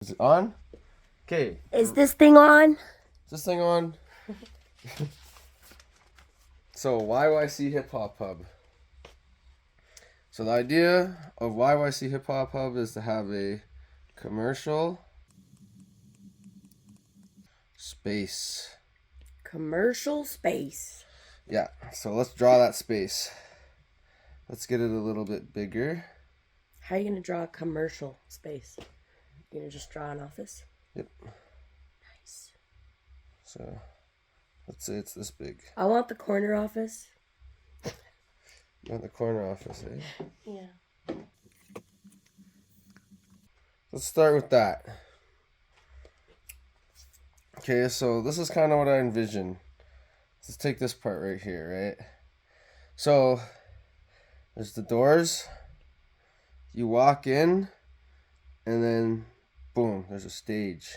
Is it on? Okay. Is this thing on? Is this thing on? So, YYC Hip Hop Hub. So, the idea of YYC Hip Hop Hub is to have a commercial space. Commercial space. Yeah, so let's draw that space. Let's get it a little bit bigger. How are you going to draw a commercial space? You're going to just draw an office? Yep. Nice. So, let's say it's this big. I want the corner office. You want the corner office, eh? Yeah. Let's start with that. Okay, so this is kind of what I envision. Let's take this part right here, right? So, there's the doors. You walk in, and then, boom, there's a stage.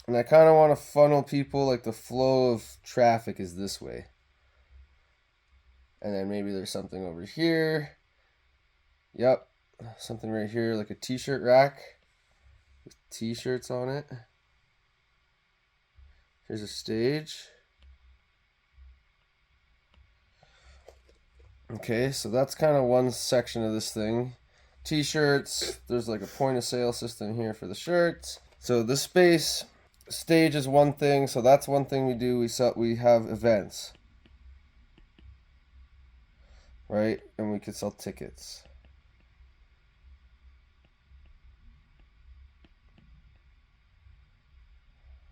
And I kind of want to funnel people, like the flow of traffic is this way. And then maybe there's something over here. Yep, something right here, like a t-shirt rack with t-shirts on it. Here's a stage. Okay, so that's kind of one section of this thing. T-shirts, there's like a point of sale system here for the shirts. So the space, stage is one thing, so that's one thing we do. We have events, right? And we could sell tickets.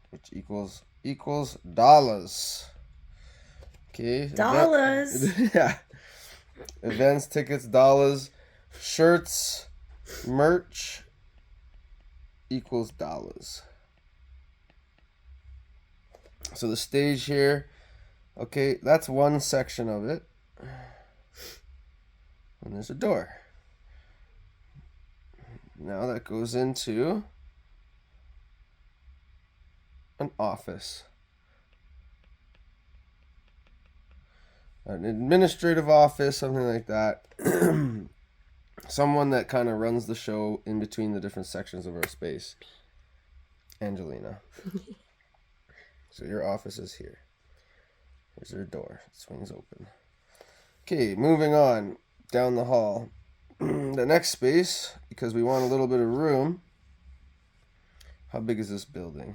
Which equals dollars. Okay. Dollars. Yeah. Events, tickets, dollars, shirts, merch equals dollars. So the stage here, okay, that's one section of it. And there's a door. Now that goes into an office. An administrative office, something like that. Someone that kind of runs the show in between the different sections of our space. Angelina. So your office is here. Here's your door. It swings open. Okay, moving on down the hall. The next space, because we want a little bit of room. How big is this building?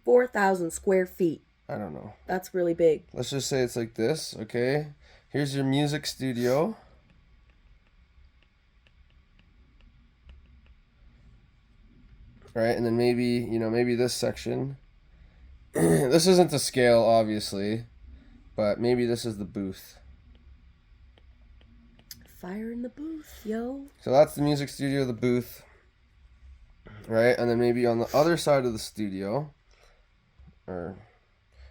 4,000 square feet. I don't know. That's really big. Let's just say it's like this, okay? Here's your music studio. Right, and then maybe this section. This isn't to scale, obviously, but maybe this is the booth. Fire in the booth, yo. So that's the music studio, the booth. Right, and then maybe on the other side of the studio, or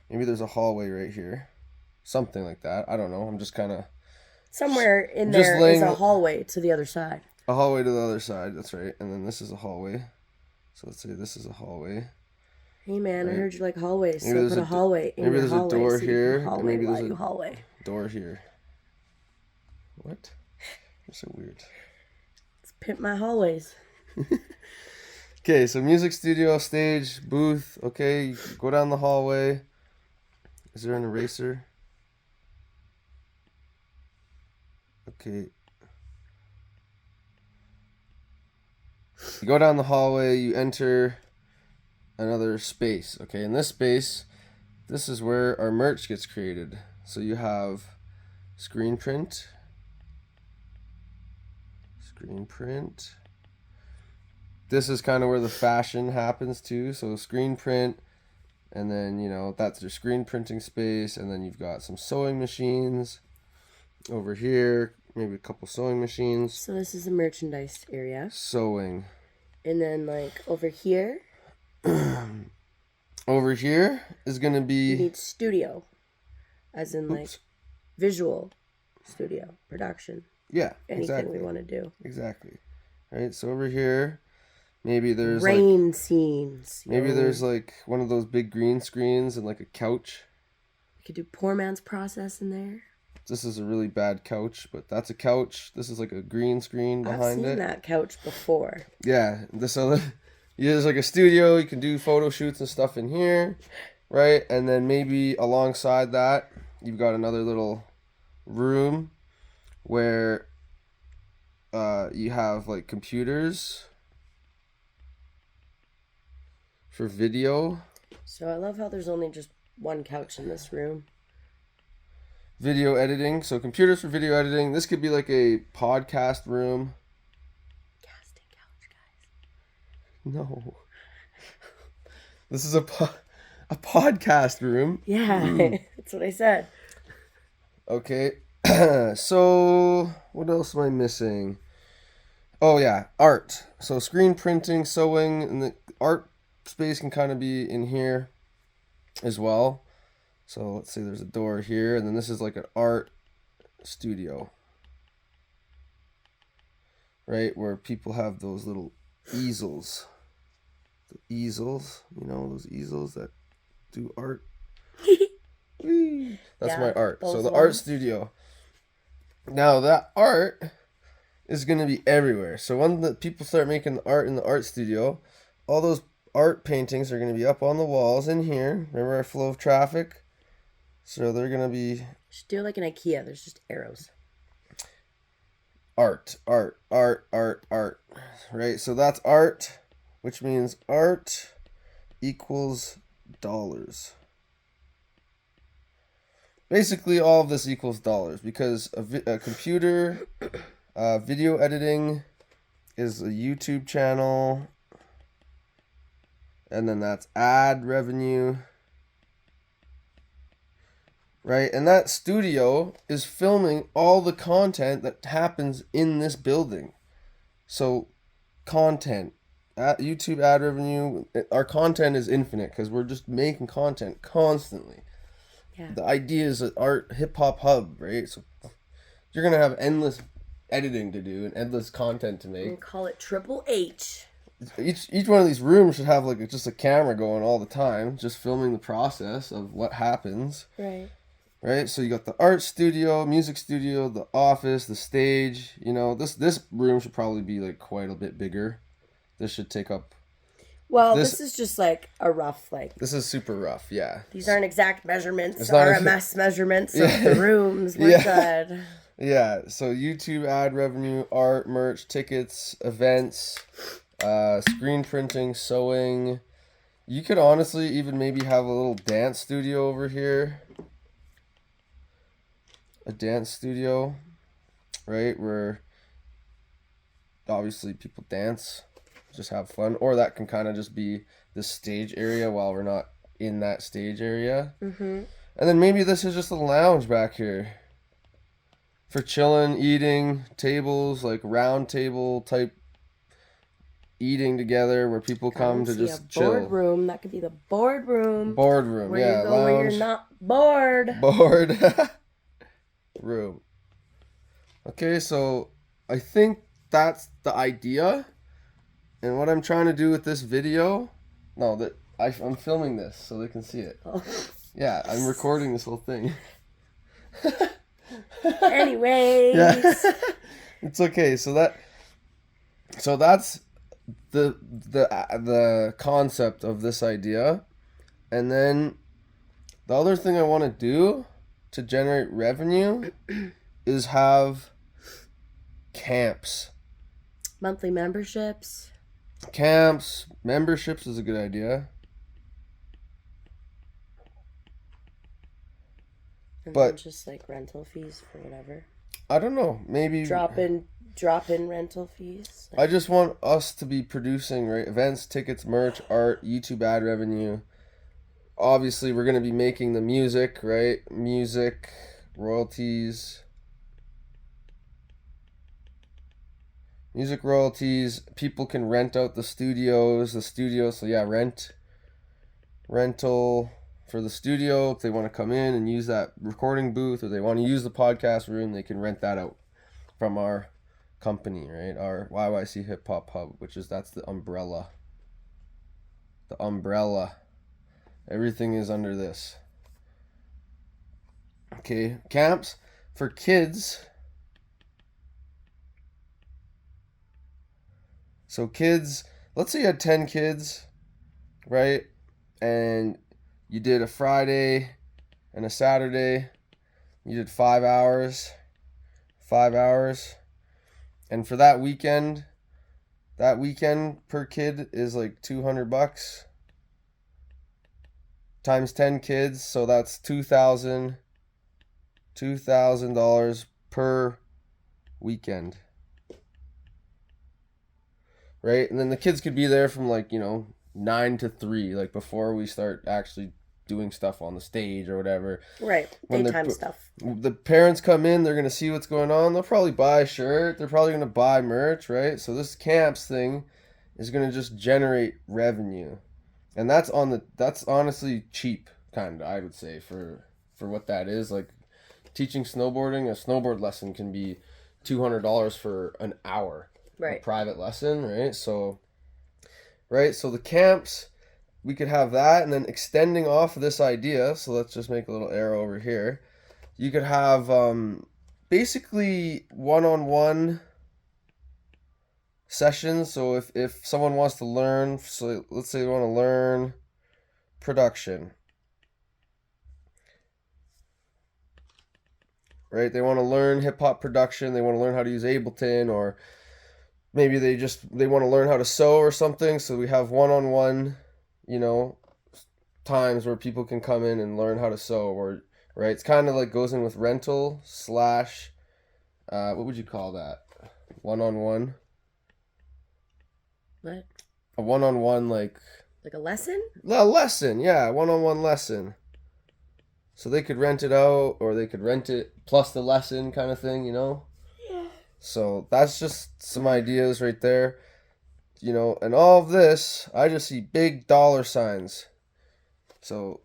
maybe there's a hallway right here. Something like that. I don't know. I'm just kind of... Somewhere in there is a hallway to the other side. A hallway to the other side, that's right. And then this is a hallway. So let's say this is a hallway. Hey man, right? I heard you like hallways, maybe so put a hallway in maybe your hallway. Maybe there's a door so here, and maybe there's a hallway. Door here. What? You're so weird. Let's pimp my hallways. Okay, so music studio, stage, booth. Okay, you go down the hallway. Is there an eraser? Okay. You go down the hallway, you enter another space. Okay, in this space, this is where our merch gets created. So you have screen print. This is kind of where the fashion happens too. So screen print, and then, that's your screen printing space. And then you've got some sewing machines over here, maybe a couple sewing machines. So this is a merchandise area. Sewing. And then like over here. Over here is going to be... You need studio. As in like visual studio, production. Yeah, anything we want to do. Exactly. Right, so over here, maybe there's rain scenes. Maybe there's like one of those big green screens and like a couch. We could do poor man's process in there. This is a really bad couch, but that's a couch. This is like a green screen behind I've seen it. that couch before. Yeah, this other, there's like a studio. You can do photo shoots and stuff in here, right? And then maybe alongside that, you've got another little room where you have like computers for video. So I love how there's only just one couch in this room. Video editing. So computers for video editing. This could be like a podcast room. Casting couch, guys. No. This is a podcast room. Yeah, that's what I said. Okay. So what else am I missing? Oh yeah, art. So screen printing, sewing, and the art space can kind of be in here as well. So let's say there's a door here, and then this is like an art studio, right? Where people have those little easels. The easels, you know, those easels that do art. Whee! That's Yeah, my art. So the those art ones. studio. Now that art is going to be everywhere. So when the people start making the art in the art studio, all those art paintings are going to be up on the walls in here. Remember our flow of traffic? So they're going to be Just do it like an IKEA. There's just arrows. art, art, art, art, art. Right? So that's art, which means art equals dollars. Basically, all of this equals dollars because a computer, video editing is a YouTube channel, and then that's ad revenue, right? And that studio is filming all the content that happens in this building. So, content, YouTube ad revenue, our content is infinite because we're just making content constantly. Yeah. The idea is an art hip hop hub, right? So you're gonna have endless editing to do and endless content to make. And call it Triple H. Each one of these rooms should have like just a camera going all the time, just filming the process of what happens. Right. Right? So you got the art studio, music studio, the office, the stage. You know, this room should probably be like quite a bit bigger. This should take up. Well, this is just like a rough, like, This is super rough, yeah. these aren't exact measurements, It's not RMS measurements of Yeah. the rooms. We're good. Yeah, so YouTube ad revenue, art, merch, tickets, events, screen printing, sewing. You could honestly even maybe have a little dance studio over here. A dance studio, right? Where obviously people dance, just have fun. Or that can kind of just be the stage area while we're not in that stage area. Mm-hmm. And then maybe this is just a lounge back here. For chilling, eating, tables, like round table type eating together where people come to just chill. Boardroom. That could be the boardroom. Boardroom, Where yeah. you go Lounge. where you're not bored. Bored. Room. Okay, so I think that's the idea. And what I'm trying to do with this video... No, that I'm filming this so they can see it. Oh. Yeah, I'm recording this whole thing. Anyways. Yeah. It's okay. So that's the concept of this idea. And then the other thing I want to do to generate revenue is have camps. Monthly memberships. Camps, memberships is a good idea. And But- then just like rental fees for whatever. I don't know. Maybe Drop in rental fees. I just want us to be producing, right? Events, tickets, merch, art, YouTube ad revenue. Obviously, we're going to be making the music, right? Music, royalties. Music royalties. People can rent out the studio. So yeah, rental for the studio. If they want to come in and use that recording booth or they want to use the podcast room, they can rent that out from our company, right? Our YYC Hip Hop Hub, that's the umbrella. The umbrella. Everything is under this. Okay, camps. for kids. So kids, let's say you had 10 kids, right? And you did a Friday and a Saturday. You did 5 hours. 5 hours. And for that weekend per kid is like $200 times 10 kids, so that's $2,000 per weekend. Right? And then the kids could be there from 9 to 3, like before we start actually doing stuff on the stage or whatever. Right. Daytime stuff. The parents come in, they're going to see what's going on. They'll probably buy a shirt. They're probably going to buy merch, right? So this camps thing is going to just generate revenue. And that's honestly cheap, kind of, I would say, for what that is. Like teaching snowboarding, a snowboard lesson can be $200 for an hour. Right. A private lesson, right? So the camps, we could have that, and then extending off of this idea, so let's just make a little arrow over here. You could have basically one-on-one sessions. So if someone wants to learn, so let's say they want to learn production, right? They want to learn hip-hop production. They want to learn how to use Ableton, or maybe they want to learn how to sew or something. So we have one-on-one, times where people can come in and learn how to sew, or right. It's kind of like goes in with rental / what would you call that? One-on-one. What? A one-on-one, like a lesson? A lesson, yeah, one-on-one lesson. So they could rent it out, or they could rent it plus the lesson kind of thing, Yeah. So that's just some ideas right there. And all of this, I just see big dollar signs. So,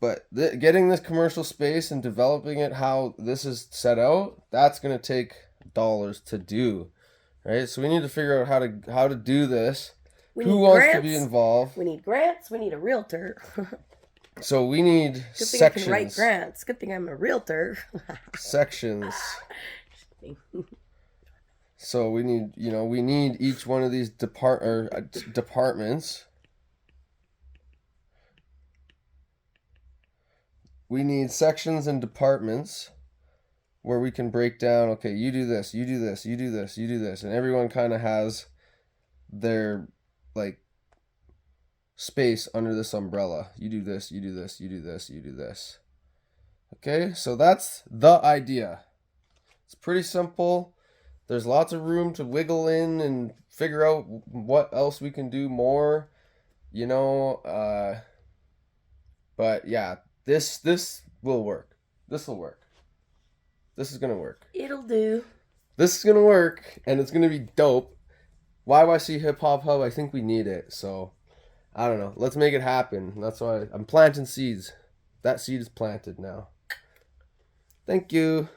but getting this commercial space and developing it how this is set out, that's going to take dollars to do, right? So we need to figure out how to do this. Who wants to be involved? We need grants. We need a realtor. So we need Good thing sections. I can write grants. Good thing I'm a realtor. Sections. So we need each one of these departments. We need sections and departments where we can break down, okay, you do this, you do this, you do this, you do this. And everyone kind of has their, space under this umbrella. You do this, you do this, you do this, you do this. Okay, so that's the idea. It's pretty simple. There's lots of room to wiggle in and figure out what else we can do more, but yeah, this will work. This will work. This is going to work. It'll do. This is going to work, and it's going to be dope. YYC Hip Hop Hub, I think we need it, so I don't know. Let's make it happen. That's why I'm planting seeds. That seed is planted now. Thank you.